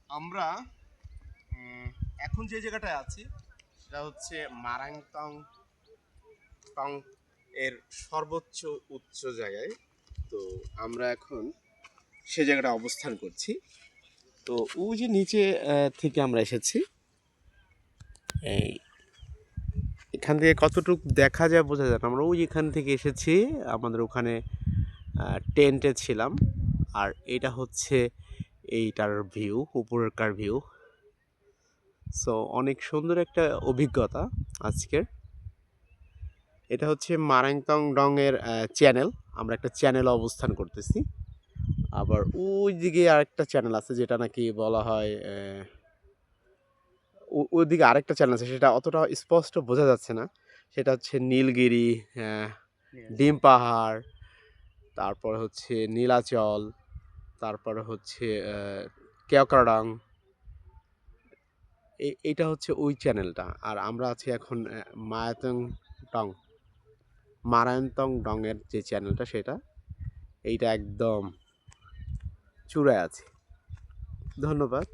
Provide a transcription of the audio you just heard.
আমরা এখন যে জায়গাটায় আছি সেটা হচ্ছে মারাংতং টং এর সর্বোচ্চ উচ্চ জায়গায়। তো আমরা এখন সে জায়গাটা অবস্থান করছি। তো ওই যে নিচে থেকে আমরা এসেছি, এই এখান থেকে কতটুকু দেখা যায় বোঝা যায় না। আমরা ওই এখান থেকে এসেছি, আমাদের ওখানে টেন্টে ছিলাম। আর এটা হচ্ছে এইটার ভিউ, উপরেরকার ভিউ। সো অনেক সুন্দর একটা অভিজ্ঞতা আজকের। এটা হচ্ছে মারাংতং ডং এর চ্যানেল। আমরা একটা চ্যানেল অবস্থান করতেছি। আবার ওই দিকে আরেকটা চ্যানেল আছে যেটা নাকি বলা হয়, ওইদিকে আরেকটা চ্যানেল আছে, সেটা অতটা স্পষ্ট বোঝা যাচ্ছে না। সেটা হচ্ছে নীলগিরি, ডিম পাহাড়, তারপর হচ্ছে নীলাচল, তারপরে হচ্ছে কেওক্রাডাং। এইটা হচ্ছে ওই চ্যানেলটা। আর আমরা আছি এখন মায়াতং টং মারায়ন্তং ডং এর যে চ্যানেলটা, সেটা এইটা একদম চূড়ায় আছে। ধন্যবাদ।